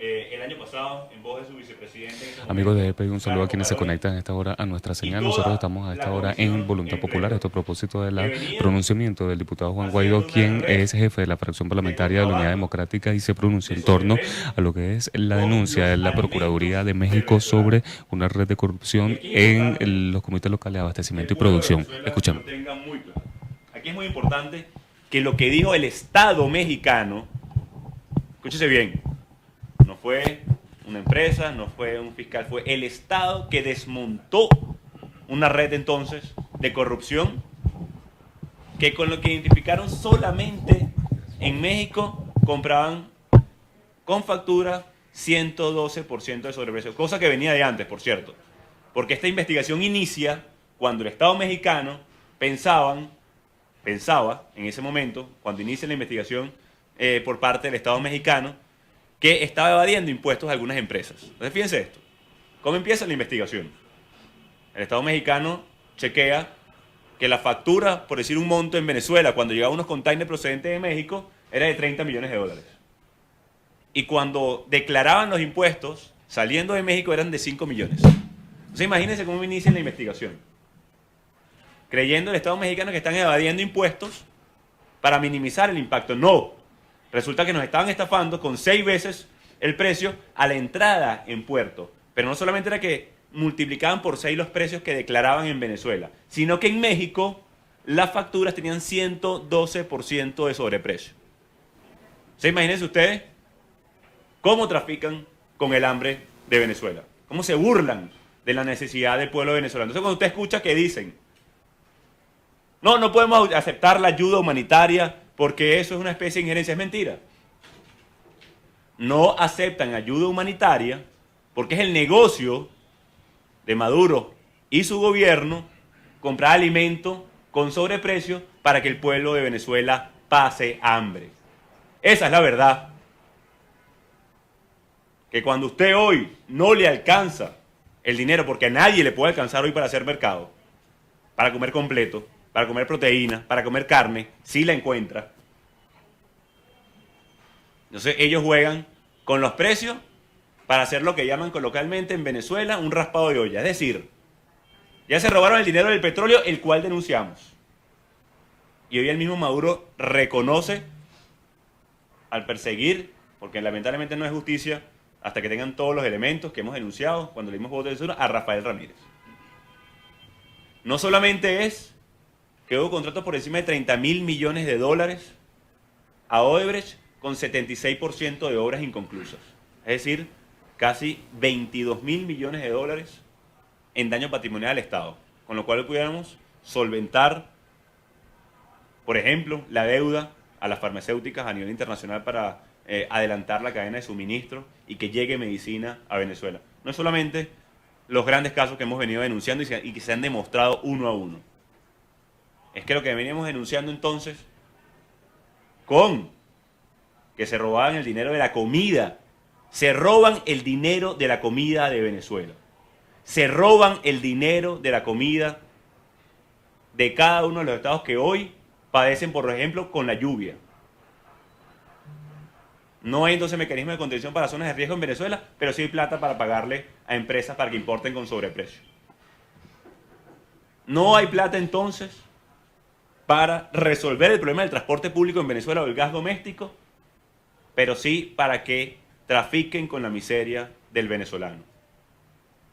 el año pasado en voz de su vicepresidente. Amigos de EPI, un saludo a quienes se conectan a esta hora a nuestra señal. Nosotros estamos a esta hora en Voluntad Popular. Esto a propósito del pronunciamiento del diputado Juan Guaidó, quien es jefe de la fracción parlamentaria de la Unidad Democrática y se pronunció en torno a lo que es la denuncia de la Procuraduría de México sobre una red de corrupción en los comités locales de abastecimiento y producción. Escuchamos. Aquí es muy importante que lo que dijo el Estado mexicano, escúchese bien, no fue una empresa, no fue un fiscal, fue el Estado que desmontó una red entonces de corrupción que con lo que identificaron solamente en México compraban con factura 112% de sobreprecio, cosa que venía de antes, por cierto, porque esta investigación inicia cuando el Estado mexicano pensaba en ese momento, cuando inicia la investigación por parte del Estado mexicano, que estaba evadiendo impuestos a algunas empresas. Entonces, fíjense esto. ¿Cómo empieza la investigación? El Estado mexicano chequea que la factura, por decir un monto en Venezuela, cuando llegaban unos containers procedentes de México, era de 30 millones de dólares. Y cuando declaraban los impuestos, saliendo de México, eran de 5 millones. Entonces, imagínense cómo inicia la investigación. Creyendo el Estado mexicano que están evadiendo impuestos para minimizar el impacto. No. Resulta que nos estaban estafando con 6 veces el precio a la entrada en puerto. Pero no solamente era que multiplicaban por 6 los precios que declaraban en Venezuela, sino que en México las facturas tenían 112% de sobreprecio. ¿Se imagínense ustedes cómo trafican con el hambre de Venezuela? ¿Cómo se burlan de la necesidad del pueblo venezolano? Entonces, cuando usted escucha que dicen, no podemos aceptar la ayuda humanitaria porque eso es una especie de injerencia, es mentira. No aceptan ayuda humanitaria porque es el negocio de Maduro y su gobierno comprar alimento con sobreprecio para que el pueblo de Venezuela pase hambre. Esa es la verdad. Que cuando usted hoy no le alcanza el dinero, porque a nadie le puede alcanzar hoy para hacer mercado, para comer completo, para comer proteína, para comer carne, si la encuentra. Entonces ellos juegan con los precios para hacer lo que llaman coloquialmente en Venezuela un raspado de olla. Es decir, ya se robaron el dinero del petróleo, el cual denunciamos. Y hoy el mismo Maduro reconoce al perseguir, porque lamentablemente no es justicia hasta que tengan todos los elementos que hemos denunciado cuando le dimos voto de censura a Rafael Ramírez. No solamente es que hubo contratos por encima de 30.000 millones de dólares a Odebrecht con 76% de obras inconclusas. Es decir, casi 22.000 millones de dólares en daño patrimonial al Estado. Con lo cual pudiéramos solventar, por ejemplo, la deuda a las farmacéuticas a nivel internacional para adelantar la cadena de suministro y que llegue medicina a Venezuela. No es solamente los grandes casos que hemos venido denunciando y que se han demostrado uno a uno. Es que lo que veníamos denunciando entonces, con que se robaban el dinero de la comida, se roban el dinero de la comida de Venezuela, se roban el dinero de la comida de cada uno de los estados que hoy padecen, por ejemplo, con la lluvia. No hay entonces mecanismo de contención para zonas de riesgo en Venezuela, pero sí hay plata para pagarle a empresas para que importen con sobreprecio. No hay plata entonces para resolver el problema del transporte público en Venezuela o el gas doméstico, pero sí para que trafiquen con la miseria del venezolano,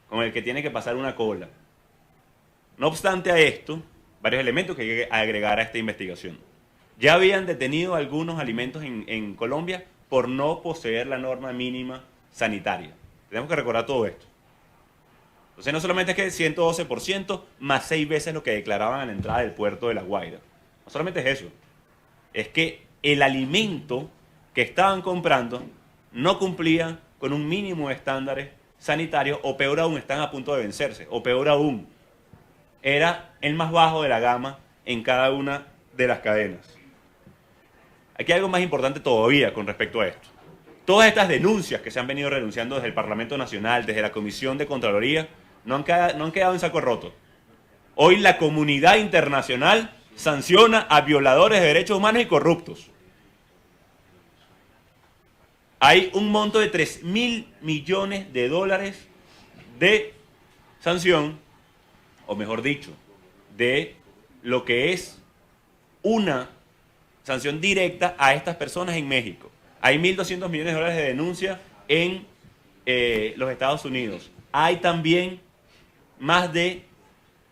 con el que tiene que pasar una cola. No obstante a esto, varios elementos que hay que agregar a esta investigación. Ya habían detenido algunos alimentos en Colombia por no poseer la norma mínima sanitaria. Tenemos que recordar todo esto. Entonces no solamente es que 112% más 6 veces lo que declaraban a la entrada del puerto de La Guaira. No solamente es eso. Es que el alimento que estaban comprando no cumplía con un mínimo de estándares sanitarios, o peor aún, están a punto de vencerse, o peor aún, era el más bajo de la gama en cada una de las cadenas. Aquí hay algo más importante todavía con respecto a esto. Todas estas denuncias que se han venido renunciando desde el Parlamento Nacional, desde la Comisión de Contraloría, no han quedado en saco roto. Hoy la comunidad internacional sanciona a violadores de derechos humanos y corruptos. Hay un monto de 3.000 millones de dólares de sanción, o mejor dicho, de lo que es una sanción directa a estas personas en México. Hay 1.200 millones de dólares de denuncia en los Estados Unidos. Hay también más de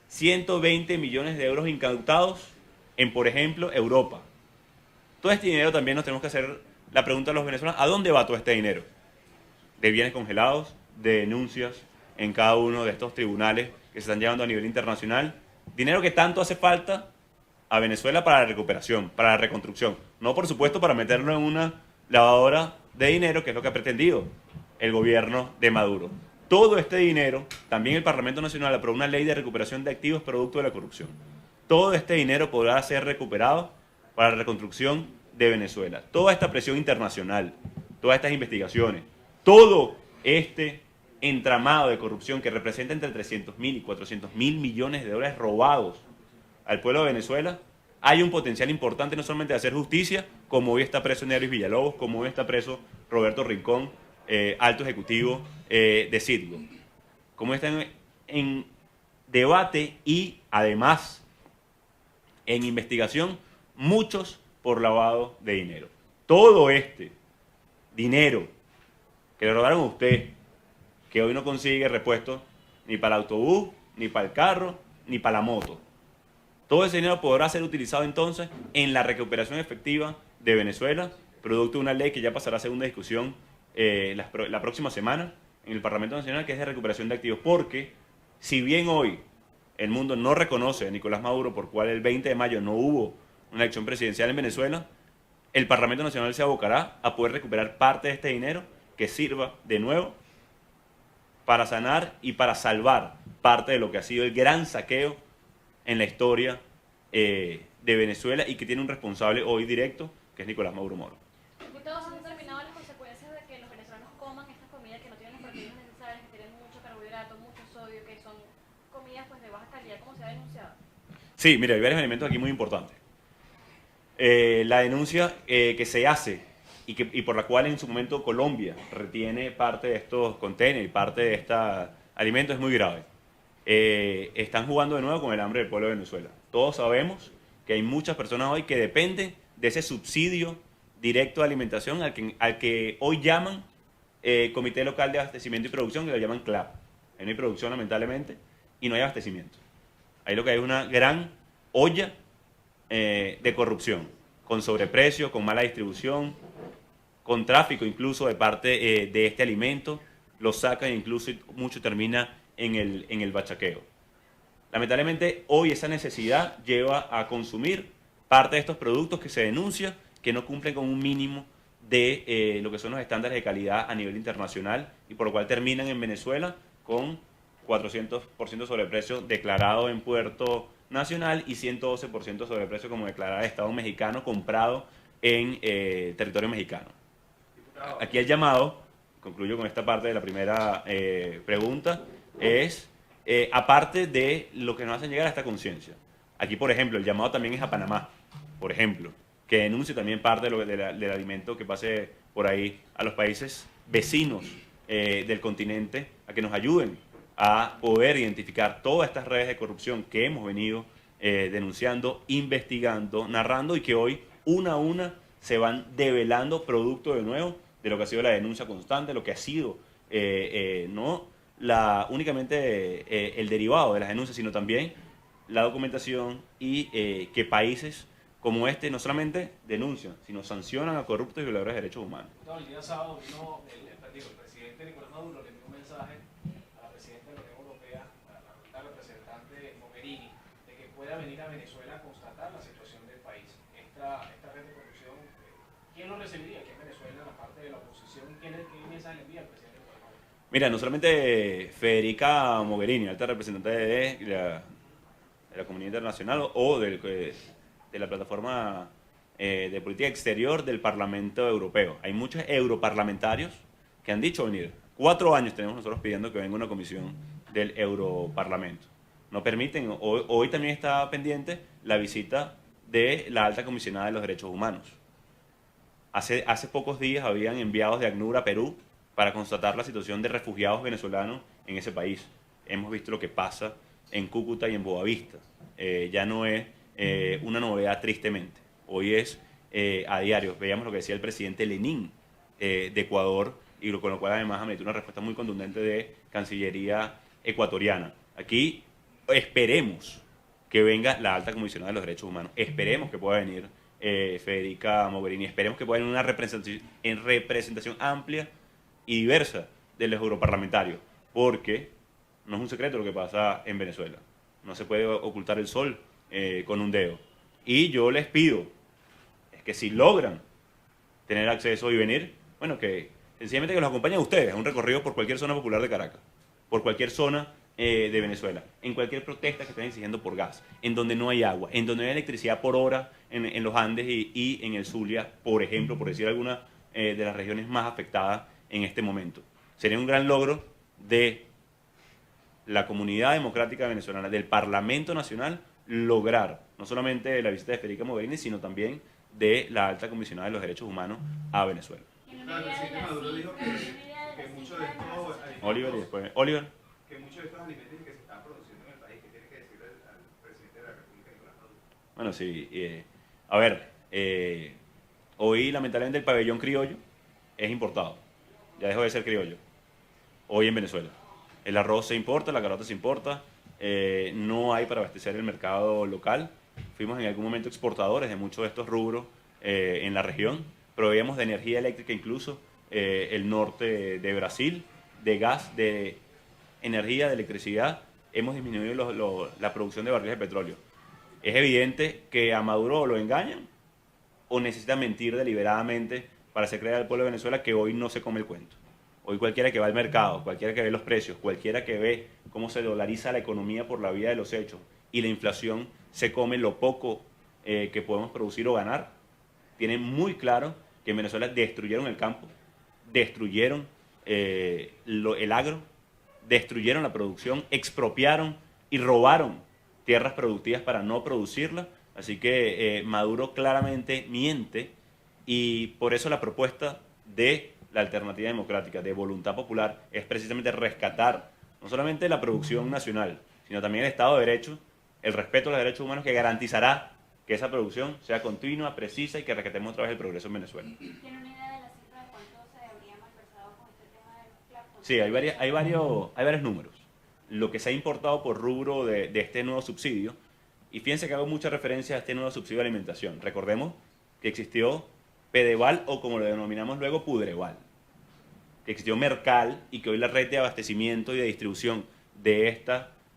120 millones de euros incautados en, por ejemplo, Europa. Todo este dinero también nos tenemos que hacer la pregunta a los venezolanos, ¿a dónde va todo este dinero? De bienes congelados, de denuncias en cada uno de estos tribunales que se están llevando a nivel internacional. Dinero que tanto hace falta a Venezuela para la recuperación, para la reconstrucción. No, por supuesto, para meterlo en una lavadora de dinero, que es lo que ha pretendido el gobierno de Maduro. Todo este dinero, también el Parlamento Nacional aprobó una ley de recuperación de activos producto de la corrupción. Todo este dinero podrá ser recuperado para la reconstrucción de Venezuela. Toda esta presión internacional, todas estas investigaciones, todo este entramado de corrupción que representa entre 300.000 y 400.000 millones de dólares robados al pueblo de Venezuela, hay un potencial importante no solamente de hacer justicia, como hoy está preso Neris Villalobos, como hoy está preso Roberto Rincón, alto ejecutivo de Citgo, como están en debate y además en investigación muchos por lavado de dinero. Todo este dinero que le robaron a usted, que hoy no consigue repuesto ni para el autobús, ni para el carro, ni para la moto. Todo ese dinero podrá ser utilizado entonces en la recuperación efectiva de Venezuela, producto de una ley que ya pasará a segunda discusión la próxima semana en el Parlamento Nacional, que es de recuperación de activos. Porque si bien hoy el mundo no reconoce a Nicolás Maduro, por cual el 20 de mayo no hubo una elección presidencial en Venezuela, el Parlamento Nacional se abocará a poder recuperar parte de este dinero que sirva de nuevo para sanar y para salvar parte de lo que ha sido el gran saqueo en la historia de Venezuela y que tiene un responsable hoy directo, que es Nicolás Maduro Moro. Diputados, ¿han determinado las consecuencias de que los venezolanos coman estas comidas que no tienen los proteínas necesarias, que tienen mucho carbohidrato, mucho sodio, que son comidas pues de baja calidad, como se ha denunciado? Sí, mira, hay varios elementos aquí muy importantes. La denuncia que se hace y por la cual en su momento Colombia retiene parte de estos contenedores y parte de estos alimentos es muy grave. Están jugando de nuevo con el hambre del pueblo de Venezuela. Todos sabemos que hay muchas personas hoy que dependen de ese subsidio directo de alimentación al que hoy llaman Comité Local de Abastecimiento y Producción, que lo llaman CLAP. No hay producción, lamentablemente, y no hay abastecimiento. Ahí lo que hay es una gran olla de corrupción, con sobreprecio, con mala distribución, con tráfico incluso de parte de este alimento, lo sacan e incluso mucho termina en el bachaqueo. Lamentablemente hoy esa necesidad lleva a consumir parte de estos productos que se denuncia que no cumplen con un mínimo de lo que son los estándares de calidad a nivel internacional y por lo cual terminan en Venezuela con 400% sobreprecio declarado en Puerto Nacional y 112% sobreprecio como declarado de Estado mexicano comprado en territorio mexicano. Aquí el llamado, concluyo con esta parte de la primera pregunta, es aparte de lo que nos hacen llegar a esta conciencia. Aquí, por ejemplo, el llamado también es a Panamá, por ejemplo, que denuncie también parte del alimento que pase por ahí a los países vecinos del continente, a que nos ayuden a poder identificar todas estas redes de corrupción que hemos venido denunciando, investigando, narrando y que hoy una a una se van develando producto de nuevo de lo que ha sido la denuncia constante, lo que ha sido no únicamente el derivado de las denuncias, sino también la documentación y que países como este no solamente denuncian, sino sancionan a corruptos y violadores de derechos humanos. No, el día sábado vino el presidente Nicolás Maduro, le envió un mensaje a la presidenta de la Unión Europea, a la representante Mogherini, de que pueda venir a Venezuela a constatar la situación del país. Esta red de corrupción, ¿quién lo recibiría? ¿Quién en Venezuela, la parte de la oposición? ¿Qué mensaje le envía al presidente Nicolás Maduro? Mira, no solamente Federica Mogherini, alta representante de la comunidad internacional o de la plataforma de política exterior del Parlamento Europeo. Hay muchos europarlamentarios que han dicho venir. 4 años tenemos nosotros pidiendo que venga una comisión del Europarlamento. No permiten, hoy también está pendiente la visita de la alta comisionada de los derechos humanos. Hace pocos días habían enviados de ACNUR a Perú para constatar la situación de refugiados venezolanos en ese país. Hemos visto lo que pasa en Cúcuta y en Boavista. Ya no es una novedad, tristemente. Hoy es a diario. Veíamos lo que decía el presidente Lenín de Ecuador, y con lo cual además ha metido una respuesta muy contundente de Cancillería ecuatoriana. Aquí esperemos que venga la alta comisionada de los derechos humanos, esperemos que pueda venir Federica Mogherini, esperemos que pueda venir una representación amplia y diversa de los europarlamentarios, porque no es un secreto lo que pasa en Venezuela, no se puede ocultar el sol con un dedo. Y yo les pido, es que si logran tener acceso y venir, bueno, que sencillamente que los acompañen ustedes a un recorrido por cualquier zona popular de Caracas, por cualquier zona de Venezuela, en cualquier protesta que estén exigiendo por gas, en donde no hay agua, en donde no hay electricidad por hora en los Andes y en el Zulia, por ejemplo, por decir alguna de las regiones más afectadas en este momento. Sería un gran logro de la comunidad democrática venezolana, del Parlamento Nacional, lograr no solamente la visita de Federica Mogherini, sino también de la alta comisionada de los derechos humanos a Venezuela. Claro, el presidente Maduro dijo que muchos de estos alimentos... Oliver y después... Oliver. Que muchos de estos alimentos que se están produciendo en el país, que tiene que decirle al presidente de la República, Nicolás Maduro. Bueno, sí. A ver, hoy lamentablemente el pabellón criollo es importado. Ya dejó de ser criollo. Hoy en Venezuela. El arroz se importa, la carota se importa. No hay para abastecer el mercado local. Fuimos en algún momento exportadores de muchos de estos rubros en la región. Proveíamos de energía eléctrica incluso el norte de Brasil, de gas, de energía, de electricidad. Hemos disminuido la producción de barriles de petróleo. Es evidente que a Maduro lo engañan o necesita mentir deliberadamente para hacer creer al pueblo de Venezuela que hoy no se come el cuento. Hoy cualquiera que va al mercado, cualquiera que ve los precios, cualquiera que ve cómo se dolariza la economía por la vía de los hechos y la inflación se come lo poco que podemos producir o ganar, tienen muy claro que en Venezuela destruyeron el campo, destruyeron el agro, destruyeron la producción, expropiaron y robaron tierras productivas para no producirla. Así que Maduro claramente miente, y por eso la propuesta de la alternativa democrática, de voluntad popular, es precisamente rescatar no solamente la producción nacional, sino también el Estado de Derecho, el respeto a los derechos humanos, que garantizará que esa producción sea continua, precisa, y que rescatemos otra vez el progreso en Venezuela. ¿Tiene una idea de la cifra de cuánto se habría malversado con este tema de los clavos? Sí, hay varios números. Lo que se ha importado por rubro de este nuevo subsidio, y fíjense que hago mucha referencia a este nuevo subsidio de alimentación. Recordemos que existió Pedeval, o como lo denominamos luego, Pudreval, que existió Mercal, y que hoy la red de abastecimiento y de distribución de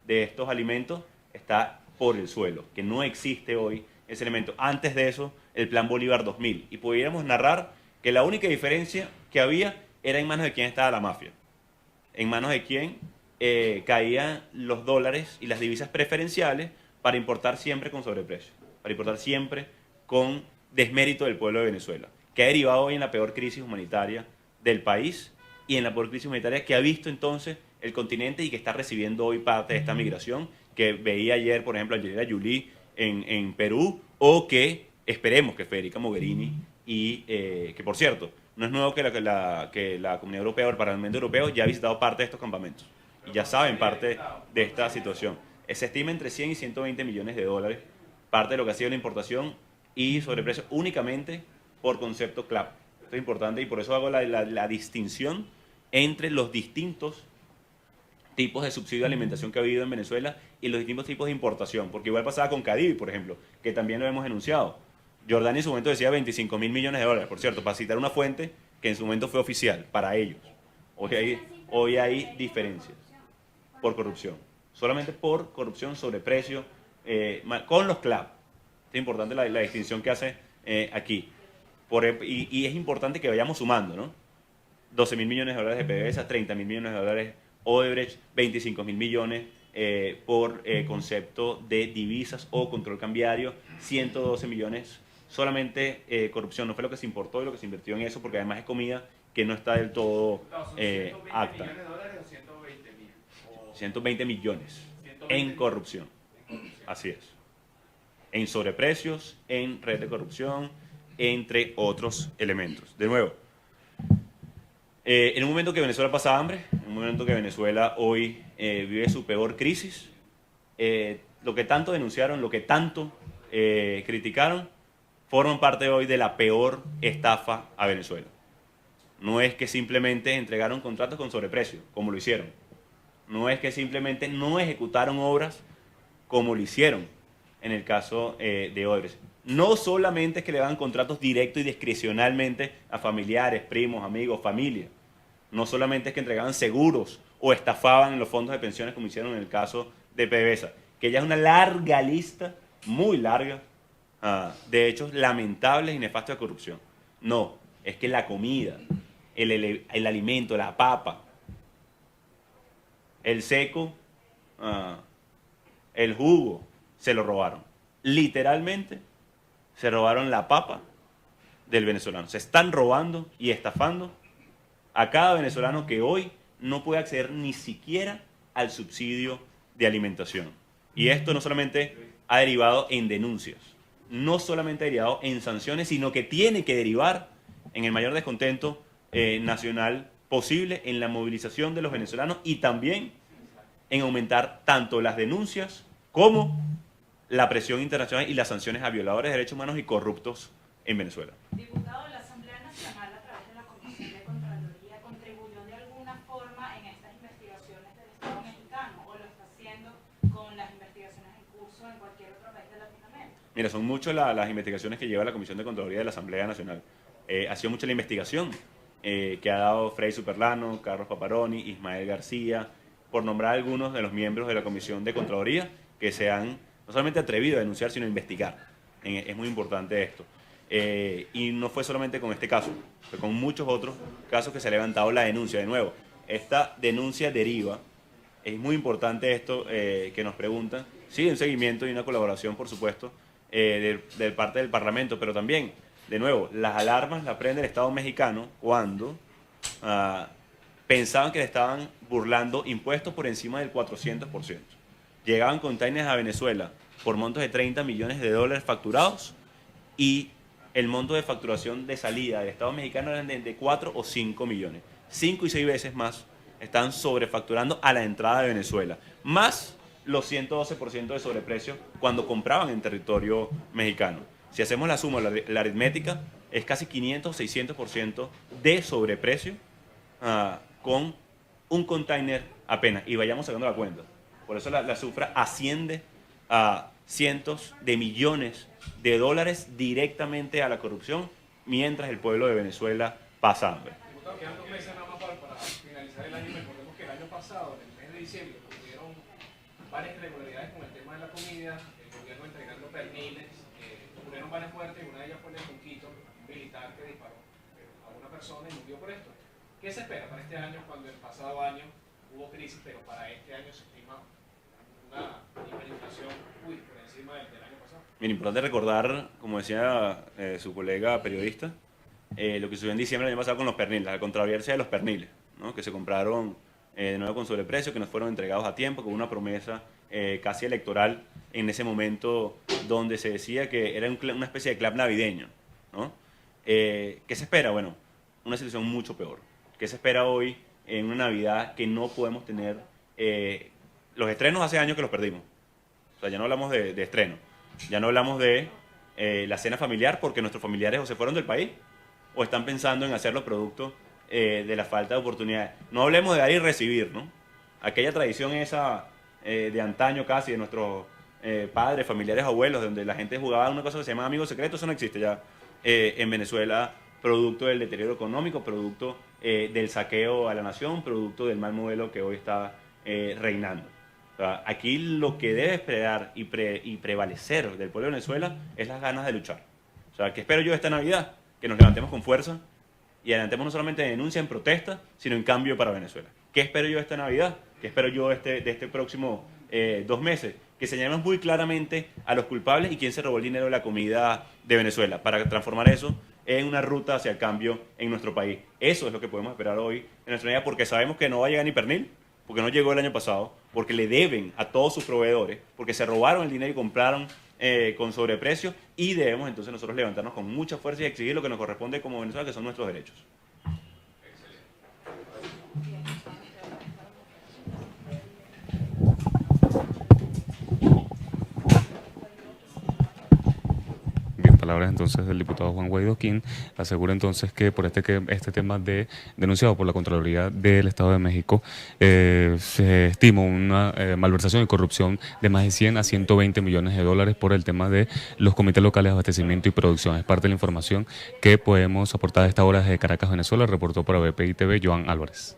estos alimentos está por el suelo, que no existe hoy ese elemento. Antes de eso, el Plan Bolívar 2000, y pudiéramos narrar que la única diferencia que había era en manos de quién estaba la mafia, en manos de quién caían los dólares y las divisas preferenciales para importar siempre con sobreprecio, para importar siempre con desmérito del pueblo de Venezuela, que ha derivado hoy en la peor crisis humanitaria del país y en la peor crisis humanitaria que ha visto entonces el continente, y que está recibiendo hoy parte de esta migración que veía ayer, por ejemplo, Angelina Jolie en Perú, o que esperemos que Federica Mogherini, y que por cierto, no es nuevo que la Comunidad Europea o el Parlamento Europeo ya ha visitado parte de estos campamentos y ya saben parte de esta situación. Se estima entre 100 y 120 millones de dólares, parte de lo que ha sido la importación y sobreprecio únicamente por concepto CLAP. Esto es importante, y por eso hago la distinción entre los distintos tipos de subsidio de alimentación que ha habido en Venezuela y los distintos tipos de importación, porque igual pasaba con Cadivi, por ejemplo, que también lo hemos enunciado. Jordania en su momento decía 25 mil millones de dólares, por cierto, para citar una fuente que en su momento fue oficial para ellos. Hoy hay diferencias por corrupción, solamente por corrupción, sobreprecio, con los CLAP. Es importante la distinción que hace aquí. Y es importante que vayamos sumando, ¿no? 12 mil millones de dólares de PDVSA, 30 mil millones de dólares Odebrecht, 25 mil millones por concepto de divisas o control cambiario, 112 millones solamente corrupción. No fue lo que se importó y lo que se invirtió en eso, porque además es comida que no está del todo apta. ¿120 millones de dólares o 120 mil? 120 millones 120 en corrupción. Así es. En sobreprecios, en red de corrupción, entre otros elementos. De nuevo, en un momento que Venezuela pasa hambre, en un momento que Venezuela hoy vive su peor crisis, lo que tanto denunciaron, lo que tanto criticaron, forman parte hoy de la peor estafa a Venezuela. No es que simplemente entregaron contratos con sobreprecio, como lo hicieron. No es que simplemente no ejecutaron obras como lo hicieron en el caso de Odebrecht. No solamente es que le dan contratos directos y discrecionalmente a familiares, primos, amigos, familia. No solamente es que entregaban seguros o estafaban en los fondos de pensiones como hicieron en el caso de PDVSA, que ya es una larga lista, muy larga, de hechos lamentables y nefastos de corrupción. No, es que la comida, el alimento, la papa, el seco, el jugo, se lo robaron. Literalmente, se robaron la papa del venezolano. Se están robando y estafando a cada venezolano que hoy no puede acceder ni siquiera al subsidio de alimentación. Y esto no solamente ha derivado en denuncias, no solamente ha derivado en sanciones, sino que tiene que derivar en el mayor descontento nacional posible, en la movilización de los venezolanos y también en aumentar tanto las denuncias como la presión internacional y las sanciones a violadores de derechos humanos y corruptos en Venezuela. Diputado, la Asamblea Nacional a través de la Comisión de Contraloría contribuyó de alguna forma en estas investigaciones del Estado mexicano o lo está haciendo con las investigaciones en curso en cualquier otro país de Latinoamérica. Mira, son muchas las investigaciones que lleva la Comisión de Contraloría de la Asamblea Nacional. Ha sido mucha la investigación que ha dado Freddy Superlano, Carlos Paparoni, Ismael García, por nombrar algunos de los miembros de la Comisión de Contraloría que se han no solamente atrevido a denunciar, sino a investigar. Es muy importante esto. Y no fue solamente con este caso, fue con muchos otros casos que se ha levantado la denuncia. De nuevo, esta denuncia deriva, es muy importante esto que nos preguntan, sí, un seguimiento y una colaboración, por supuesto, de parte del Parlamento, pero también, de nuevo, las alarmas las prende el Estado mexicano cuando pensaban que le estaban burlando impuestos por encima del 400%. Llegaban containers a Venezuela por montos de 30 millones de dólares facturados y el monto de facturación de salida del Estado mexicano eran de 4 o 5 millones. 5 y 6 veces más están sobrefacturando a la entrada de Venezuela, más los 112% de sobreprecio cuando compraban en territorio mexicano. Si hacemos la suma, la aritmética, es casi 500 o 600% de sobreprecio con un container apenas. Y vayamos sacando la cuenta. Por eso la cifra asciende a cientos de millones de dólares directamente a la corrupción, mientras el pueblo de Venezuela pasa hambre. Diputado, quedan 2 meses nada más para finalizar el año. Recordemos que el año pasado, en el mes de diciembre, ocurrieron varias irregularidades con el tema de la comida, el gobierno entregando perniles, ocurrieron varias muertes, y una de ellas fue en el Junquito, un militar que disparó a una persona y murió por esto. ¿Qué se espera para este año cuando el pasado año hubo crisis, pero para este año se estima una hiperinflación por encima del año pasado? Mira, importante recordar, como decía su colega periodista, lo que sucedió en diciembre del año pasado con los perniles, la controversia de los perniles, ¿no? Que se compraron de nuevo con sobreprecio, que nos fueron entregados a tiempo, con una promesa casi electoral en ese momento, donde se decía que era una especie de club navideño, ¿no? ¿Qué se espera? Bueno, una situación mucho peor. ¿Qué se espera hoy en una Navidad que no podemos tener? Los estrenos hace años que los perdimos. O sea, ya no hablamos de estreno. Ya no hablamos de la cena familiar porque nuestros familiares o se fueron del país o están pensando en hacerlo producto de la falta de oportunidades. No hablemos de dar y recibir, ¿no? Aquella tradición esa de antaño casi, de nuestros padres, familiares, abuelos, donde la gente jugaba una cosa que se llama amigos secretos, eso no existe ya en Venezuela, producto del deterioro económico, producto del saqueo a la nación, producto del mal modelo que hoy está reinando. O sea, aquí lo que debe esperar y prevalecer del pueblo de Venezuela es las ganas de luchar. O sea, ¿qué espero yo esta Navidad? Que nos levantemos con fuerza y adelantemos no solamente en denuncia, en protesta, sino en cambio para Venezuela. ¿Qué espero yo esta Navidad? ¿Qué espero yo de este próximo 2 meses? Que señalemos muy claramente a los culpables y quién se robó el dinero de la comida de Venezuela para transformar eso en una ruta hacia el cambio en nuestro país. Eso es lo que podemos esperar hoy en nuestra Navidad, porque sabemos que no va a llegar ni pernil, porque no llegó el año pasado, porque le deben a todos sus proveedores, porque se robaron el dinero y compraron con sobreprecio, y debemos entonces nosotros levantarnos con mucha fuerza y exigir lo que nos corresponde como Venezuela, que son nuestros derechos. Bien, palabras entonces del diputado Juan Guaidó, quien asegura entonces que por este tema denunciado por la Contraloría del Estado de México, se estima una malversación y corrupción de más de 100 a 120 millones de dólares por el tema de los comités locales de abastecimiento y producción. Es parte de la información que podemos aportar a esta hora desde Caracas, Venezuela. Reportó para BPI TV Joan Álvarez.